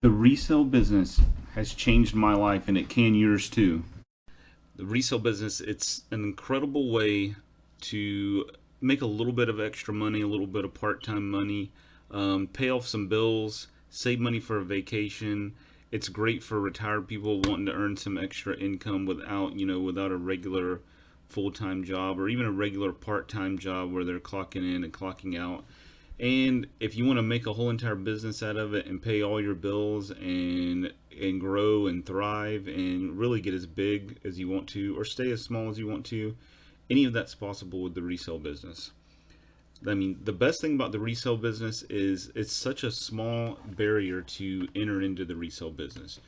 The resale business has changed my life and it can yours too. The resale business, it's an incredible way to make a little bit of extra money, a little bit of part-time money, pay off some bills, save money for a vacation. It's great for retired people wanting to earn some extra income without a regular full-time job or even a regular part-time job where they're clocking in and clocking out. And if you want to make a whole entire business out of it and pay all your bills and grow and thrive and really get as big as you want to or stay as small as you want to, any of that's possible with the resale business. I mean, the best thing about the resale business is it's such a small barrier to enter into the resale business.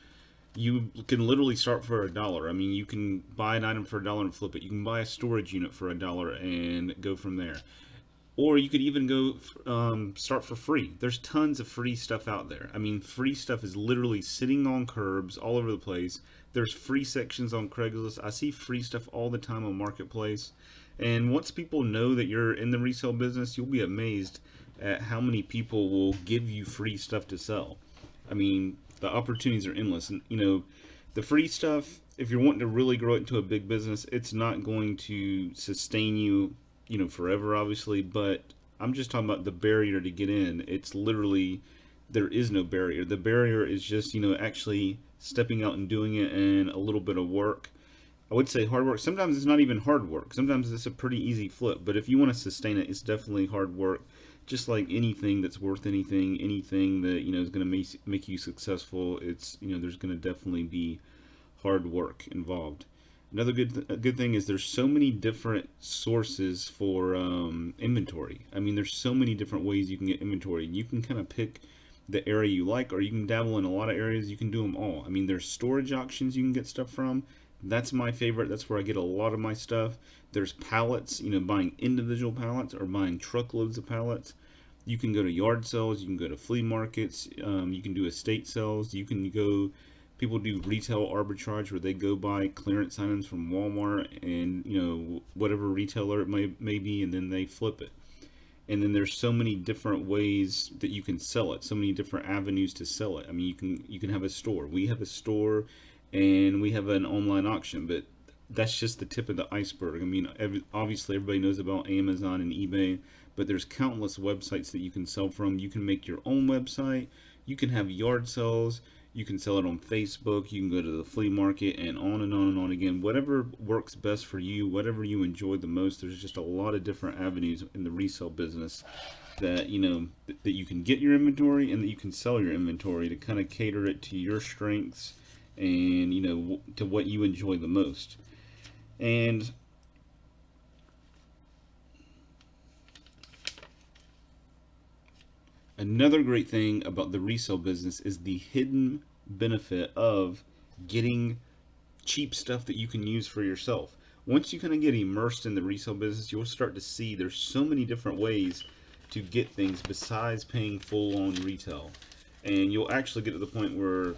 You can literally start for $1. I mean, you can buy an item for $1 and flip it. You can buy a storage unit for $1 and go from there. Or you could even go start for free. There's tons of free stuff out there. I mean, free stuff is literally sitting on curbs all over the place. There's free sections on Craigslist. I see free stuff all the time on Marketplace. And once people know that you're in the resale business, you'll be amazed at how many people will give you free stuff to sell. I mean, the opportunities are endless. And, the free stuff, if you're wanting to really grow it into a big business, it's not going to sustain you forever, obviously, but I'm just talking about the barrier to get in. It's literally, there is no barrier. The barrier is just, actually stepping out and doing it and a little bit of work. I would say hard work. Sometimes it's not even hard work. Sometimes it's a pretty easy flip, but if you want to sustain it, it's definitely hard work. Just like anything that's worth anything that, is going to make you successful, there's going to definitely be hard work involved. Another a good thing is there's so many different sources for inventory. I mean, there's so many different ways you can get inventory. You can kind of pick the area you like, or you can dabble in a lot of areas. You can do them all. I mean, there's storage auctions you can get stuff from. That's my favorite. That's where I get a lot of my stuff. There's pallets, buying individual pallets or buying truckloads of pallets. You can go to yard sales. You can go to flea markets. You can do estate sales. You can go People do retail arbitrage where they go buy clearance items from Walmart and whatever retailer it may be, and then they flip it. And then there's so many different ways that you can sell it, so many different avenues to sell it. I mean, you can have a store. We have a store, and we have an online auction, but that's just the tip of the iceberg. I mean, obviously everybody knows about Amazon and eBay, but there's countless websites that you can sell from. You can make your own website. You can have yard sales. You can sell it on Facebook. You can go to the flea market and on and on and on again. Whatever works best for you, whatever you enjoy the most. There's just a lot of different avenues in the resale business that that you can get your inventory and that you can sell your inventory to kind of cater it to your strengths and to what you enjoy the most. And another great thing about the resale business is the hidden benefit of getting cheap stuff that you can use for yourself. Once you kind of get immersed in the resale business, you'll start to see there's so many different ways to get things besides paying full on retail. And you'll actually get to the point where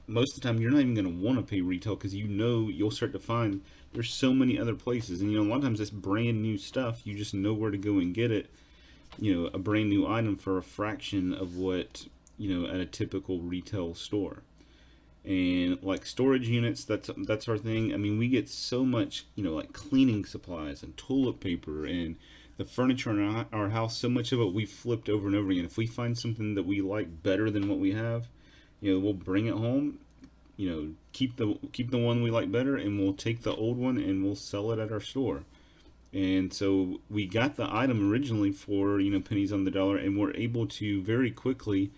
most of the time you're not even going to want to pay retail because you'll start to find there's so many other places. And a lot of times it's brand new stuff. You just know where to go and get it. A brand new item for a fraction of what at a typical retail store. And like storage units, that's our thing. I mean, we get so much like cleaning supplies and toilet paper and the furniture in our house. So much of it we flipped over and over again. If we find something that we like better than what we have, we'll bring it home. Keep the one we like better, and we'll take the old one and we'll sell it at our store. And so we got the item originally for pennies on the dollar, and we're able to very quickly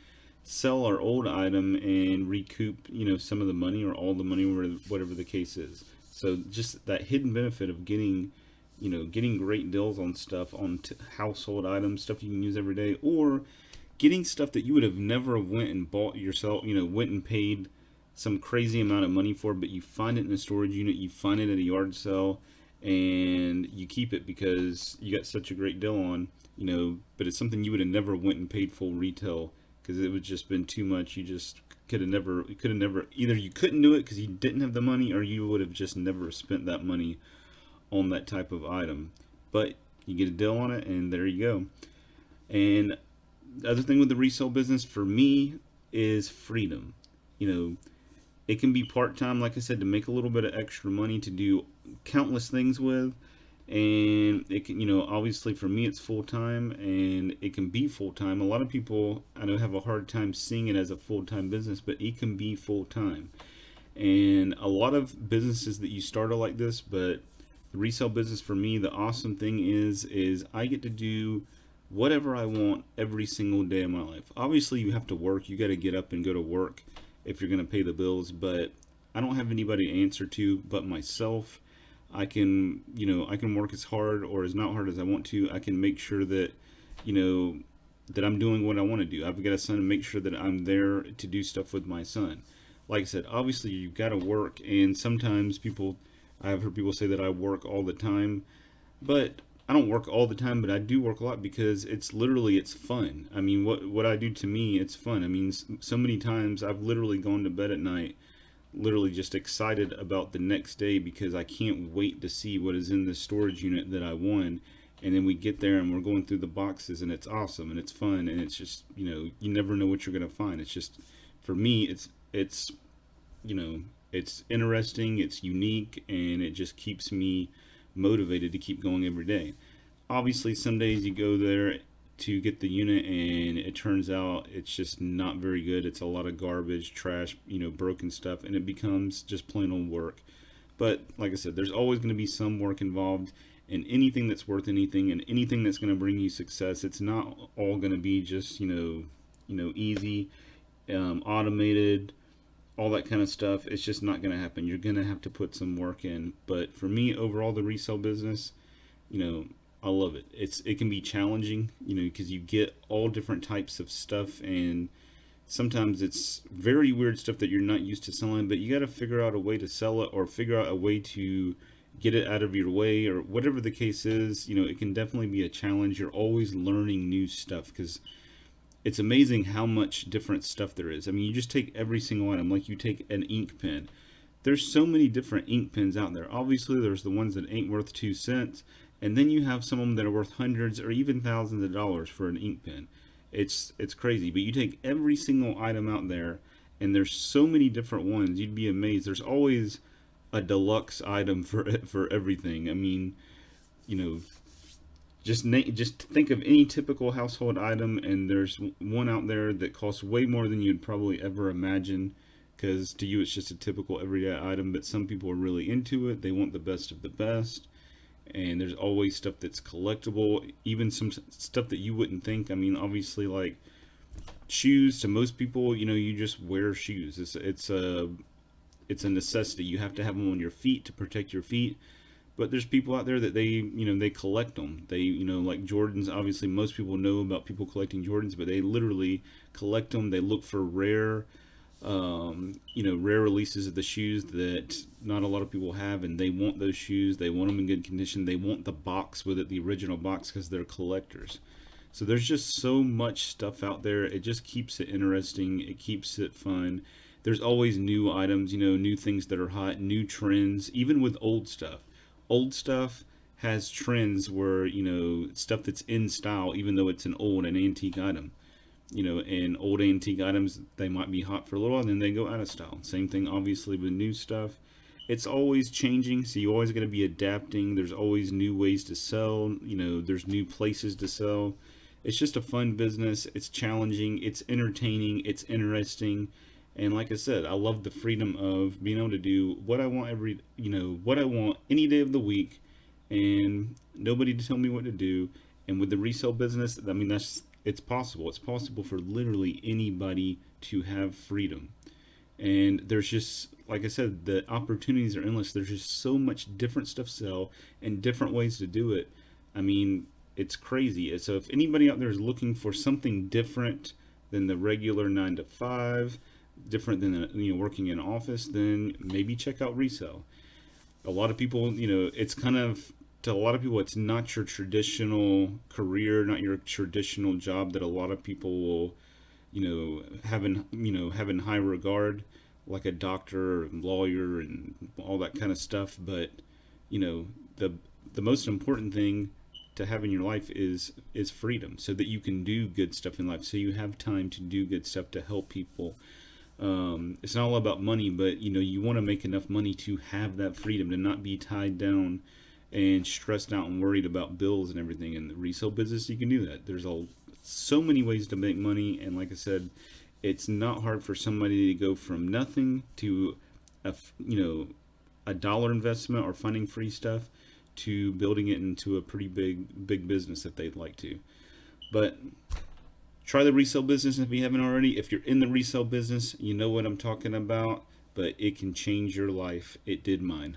sell our old item and recoup some of the money or all the money, or whatever the case is. So just that hidden benefit of getting great deals on stuff, on household items, stuff you can use every day, or getting stuff that you would have never went and bought yourself, went and paid some crazy amount of money for, but you find it in a storage unit, you find it at a yard sale, and you keep it because you got such a great deal on, but it's something you would have never went and paid full retail because it would just been too much. You just could have never, either you couldn't do it because you didn't have the money, or you would have just never spent that money on that type of item. But you get a deal on it, and there you go. And the other thing with the resale business for me is freedom. You know, it can be part time, like I said, to make a little bit of extra money to do countless things with. And it can, obviously for me, it's full time and it can be full time. A lot of people I know have a hard time seeing it as a full time business, but it can be full time. And a lot of businesses that you start are like this, but the resale business for me, the awesome thing is I get to do whatever I want every single day of my life. Obviously, you have to work. You got to get up and go to work if you're going to pay the bills, but I don't have anybody to answer to but myself. I can work as hard or as not hard as I want to. I can make sure that, you know, that I'm doing what I want to do. I've got a son, and make sure that I'm there to do stuff with my son. Like I said, obviously you've got to work, and sometimes I've heard people say that I work all the time, but I don't work all the time, but I do work a lot because it's fun. I mean, what I do, to me, it's fun. I mean, so many times I've literally gone to bed at night literally just excited about the next day because I can't wait to see what is in the storage unit that I won. And then we get there and we're going through the boxes, and it's awesome and it's fun, and it's just, you never know what you're going to find. It's just, for me, it's you know, it's interesting, it's unique, and it just keeps me motivated to keep going every day. Obviously, some days you go there to get the unit and it turns out it's just not very good. It's a lot of garbage, trash, broken stuff, and it becomes just plain old work. But like I said, there's always going to be some work involved in anything that's worth anything and anything that's going to bring you success. It's not all going to be just, easy, automated, all that kind of stuff. It's just not going to happen. You're going to have to put some work in. But for me, overall, the resale business, you know, I love it. It can be challenging, because you get all different types of stuff, and sometimes it's very weird stuff that you're not used to selling, but you got to figure out a way to sell it or figure out a way to get it out of your way, or whatever the case is. It can definitely be a challenge. You're always learning new stuff because it's amazing how much different stuff there is. I mean, you just take every single item, like you take an ink pen. There's so many different ink pens out there. Obviously, there's the ones that ain't worth 2 cents, and then you have some of them that are worth hundreds or even thousands of dollars for an ink pen. It's crazy. But you take every single item out there, and there's so many different ones. You'd be amazed. There's always a deluxe item for everything. I mean, you know, just think of any typical household item, and there's one out there that costs way more than you'd probably ever imagine. Because to you, it's just a typical everyday item, but some people are really into it. They want the best of the best. And there's always stuff that's collectible, even some stuff that you wouldn't think. I mean, obviously, like shoes, to most people, you just wear shoes. It's a necessity. You have to have them on your feet to protect your feet. But there's people out there that they collect them. They, like Jordans. Obviously, most people know about people collecting Jordans, but they literally collect them. They look for rare releases of the shoes that not a lot of people have, and they want those shoes. They want them in good condition. They want the box with it, the original box, because they're collectors. So there's just so much stuff out there. It just keeps it interesting. It keeps it fun. There's always new items, new things that are hot, new trends, even with old stuff. Old stuff has trends where, stuff that's in style, even though it's an antique item. And old antique items, they might be hot for a little while and then they go out of style. Same thing, obviously, with new stuff. It's always changing, so you always got to be adapting. There's always new ways to sell. There's new places to sell. It's just a fun business. It's challenging. It's entertaining. It's interesting. And like I said, I love the freedom of being able to do what I want what I want any day of the week, and nobody to tell me what to do. And with the resale business, I mean, it's possible. It's possible for literally anybody to have freedom. And there's just, like I said, the opportunities are endless. There's just so much different stuff to sell and different ways to do it. I mean, it's crazy. So if anybody out there is looking for something different than the regular 9 to 5, different than working in an office, then maybe check out resale. A lot of people, it's kind of, to a lot of people, it's not your traditional career, not your traditional job that a lot of people will, have in high regard, like a doctor or lawyer and all that kind of stuff. But, the most important thing to have in your life is freedom, so that you can do good stuff in life, so you have time to do good stuff to help people. It's not all about money, but you want to make enough money to have that freedom, to not be tied down and stressed out and worried about bills and everything. In the resale business, you can do that. There's so many ways to make money, and like I said, it's not hard for somebody to go from nothing to a dollar investment or funding free stuff to building it into a pretty big business if they'd like to. But try the resale business if you haven't already. If you're in the resale business, you know what I'm talking about, but it can change your life. It did mine.